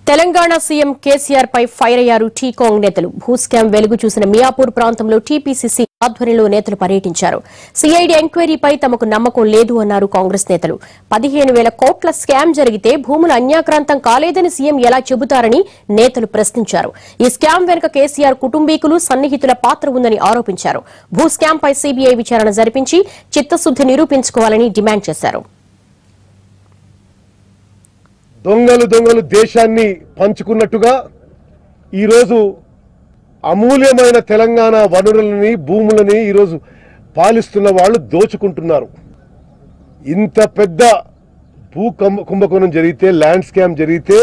Telangana CM KCR పై fire అయ్యారు టీకాంగ్ నేతలు. భూస్కామ్ వెలుగు చూసిన మియాపూర్ ప్రాంతంలో టీపీసీసీ ఆధ్వర్యంలో నేతలు పర్యటించారు. సీఐడీ ఎంక్వైరీపై తమకు నమ్మకం లేదు అన్నారు కాంగ్రెస్ నేతలు. 15,000 కోట్ల స్కామ్ జరిగితే భూములు అన్యాక్రాంతం కాలేదని సీఎం ఎలా చెబుతారని నేతలు ప్రశ్నించారు. ఈ స్కామ్ వెనుక కేసీఆర్ కుటుంబీకులు సన్నిహితుల పాత్ర ఉందని ఆరోపించారు. భూస్కామ్ పై సీబీఐ విచారణ జరిపించి చిత్తశుద్ది నిరూపించుకోవాలని డిమాండ్ చేశారు. దొంగలు దేశాన్ని పంచుకున్నట్టుగా ఈరోజు అమూల్యమైన తెలంగాణ వనరులని భూములని ఈరోజు పాలిస్తున్న వాళ్ళు దోచుకుంటున్నారు. ఇంత పెద్ద భూ కుంభకోణం జరిగితే, ల్యాండ్ స్కామ్ జరిగితే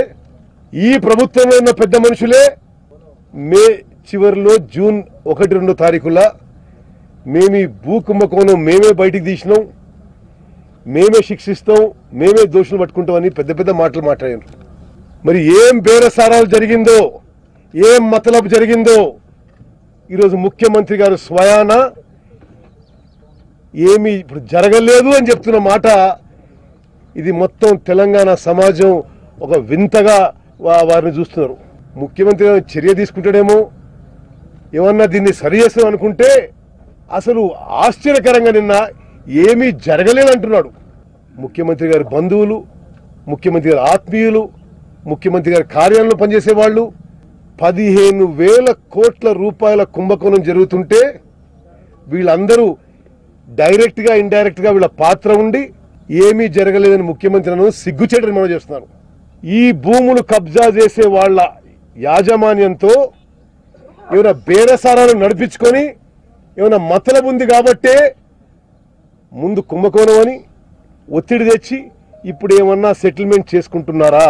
ఈ ప్రభుత్వంలో ఉన్న పెద్ద మనుషులే మే చివరిలో జూన్ 1-2 తారీఖుల మేము ఈ భూ కుంభకోణం మేమే బయటికి తీసినాం, మేమే శిక్షిస్తాం, మేమే దోషులు పట్టుకుంటామని పెద్ద మాటలు మాట్లాడారు. మరి ఏం బేరసారాలు జరిగిందో, ఏం మతలబు జరిగిందో ఈరోజు ముఖ్యమంత్రి గారు స్వయాన ఏమీ ఇప్పుడు జరగలేదు అని చెప్తున్న మాట, ఇది మొత్తం తెలంగాణ సమాజం ఒక వింతగా వారిని చూస్తున్నారు. ముఖ్యమంత్రి గారు చర్య తీసుకుంటాడేమో, ఏమన్నా దీన్ని సరి చేస్తాం అనుకుంటే అసలు ఆశ్చర్యకరంగా నిన్న ఏమీ జరగలేదంటున్నాడు. ముఖ్యమంత్రి గారి బంధువులు, ముఖ్యమంత్రి గారి ఆత్మీయులు, ముఖ్యమంత్రి గారి కార్యాలయంలో పనిచేసే వాళ్ళు 15,000 కోట్ల రూపాయల కుంభకోణం జరుగుతుంటే వీళ్ళందరూ డైరెక్ట్ గా ఇండైరెక్ట్ గా వీళ్ళ పాత్ర ఉండి ఏమీ జరగలేదని ముఖ్యమంత్రి సిగ్గుచేటని మనం చేస్తున్నారు. ఈ భూములు కబ్జా చేసే వాళ్ళ యాజమాన్యంతో ఏమైనా బేరసారాలు నడిపించుకొని ఏమైనా మతలబు ఉంది కాబట్టే ముందు కుంభకోణం అని ఒత్తిడి తెచ్చి ఇప్పుడు ఏమన్నా సెటిల్మెంట్ చేసుకుంటున్నారా?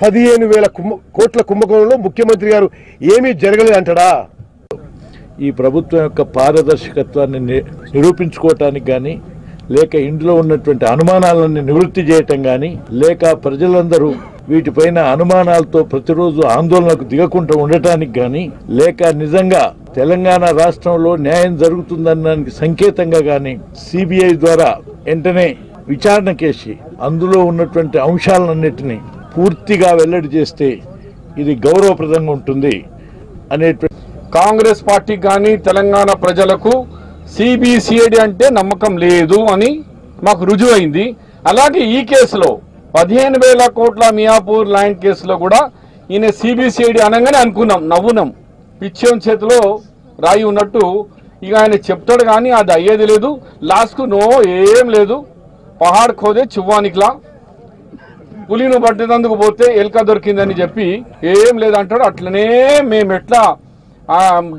15,000 కోట్ల కుంభకోణంలో ముఖ్యమంత్రి గారు ఏమీ జరగలేదు అంటాడా? ఈ ప్రభుత్వం యొక్క పారదర్శకత్వాన్ని నిరూపించుకోవటానికి కానీ, లేక ఇందులో ఉన్నటువంటి అనుమానాలను నివృత్తి చేయటం కానీ, లేక ప్రజలందరూ వీటిపైన అనుమానాలతో ప్రతిరోజు ఆందోళనకు దిగకుండా ఉండటానికి కానీ, లేక నిజంగా తెలంగాణ రాష్ట్రంలో న్యాయం జరుగుతుందనడానికి సంకేతంగా కానీ సిబిఐ ద్వారా వెంటనే విచారణ చేసి అందులో ఉన్నటువంటి అంశాలన్నింటినీ పూర్తిగా వెల్లడి చేస్తే ఇది గౌరవప్రదంగా ఉంటుంది అనేటువంటి కాంగ్రెస్ పార్టీ కానీ తెలంగాణ ప్రజలకు సిబిసిఐడి అంటే నమ్మకం లేదు అని మాకు రుజువైంది. అలాగే ఈ కేసులో 15,000 కోట్ల మియాపూర్ ల్యాండ్ కేసులో కూడా ఈయన సిబిసిఐడి అనగానే అనుకున్నాం, నవ్వునాం. పిచ్చోన్ చేతిలో రాయి ఉన్నట్టు ఇక ఆయన చెప్తాడు కానీ అది అయ్యేది లేదు. లాస్ట్కు నో ఏం లేదు, పహాడ్ ఖోదే చువ్వానికిలా, పులిను పట్టేందుకు పోతే ఎల్క దొరికిందని చెప్పి ఏం లేదంటాడు. అట్లనే మేము ఎట్లా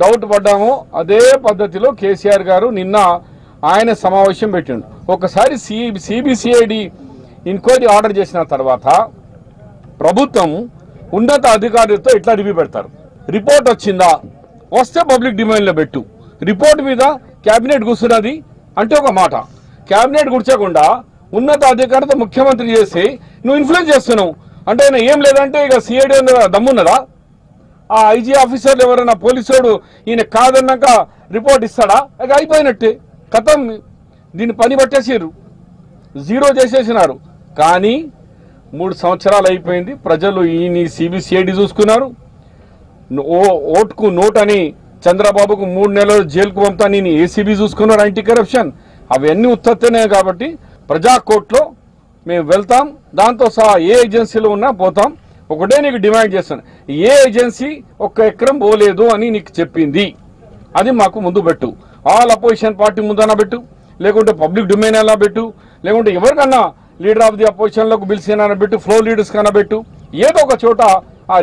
డౌట్ పడ్డామో అదే పద్ధతిలో కేసీఆర్ గారు నిన్న ఆయన సమావేశం పెట్టిండు. ఒకసారి సిబిసిఐడి ఎంక్వైరీ ఆర్డర్ చేసిన తర్వాత ప్రభుత్వం ఉన్నత అధికారులతో ఇట్లా రివ్యూ పెడతారు. రిపోర్ట్ వచ్చిందా, వస్తే పబ్లిక్ డిమాండ్లో పెట్టు. రిపోర్ట్ మీద కేబినెట్ కూర్చున్నది అంటే ఒక మాట, కేబినెట్ కూర్చోకుండా ఉన్నత అధికారితో ముఖ్యమంత్రి చేసి నువ్వు ఇన్ఫ్లుయెన్స్ చేస్తున్నావు అంటే ఏం లేదంటే ఇక సిఐడి దమ్మున్నదా? ఆ ఐజీ ఆఫీసర్లు ఎవరైనా పోలీసుడు ఈయన కాదన్నాక రిపోర్ట్ ఇస్తాడా? ఇక అయిపోయినట్టే, కథం. దీన్ని పని పట్టేసారు, జీరో చేసేసినారు. కానీ 3 సంవత్సరాలు అయిపోయింది, ప్రజలు ఈయన సిబిసిఐడి చూసుకున్నారు. ఓటుకు నోట్ అని చంద్రబాబుకు 3 నెలలు జైలుకు పంపుతా నేను ఏసీబీ చూసుకున్నారు, యాంటీ కరప్షన్. అవన్నీ ఉత్తత్తనే కాబట్టి ప్రజా కోర్టులో మేము వెళ్తాం, దాంతో సహా ఏ ఏజెన్సీలో ఉన్నా పోతాం. ఒకటే నీకు డిమాండ్ చేస్తాను, ఏ ఏజెన్సీ 1 ఎకరం పోలేదు అని నీకు చెప్పింది అది మాకు ముందు పెట్టు. ఆల్ అపోజిషన్ పార్టీ ముందన్నా పెట్టు, లేకుంటే పబ్లిక్ డొమైన్ అలా పెట్టు, లేకుంటే ఎవరికన్నా లీడర్ ఆఫ్ ది అపోజిషన్లకు పిలిచినా పెట్టు, ఫ్లోర్ లీడర్స్ కన్నా పెట్టు, ఏదో ఒక చోట ఆ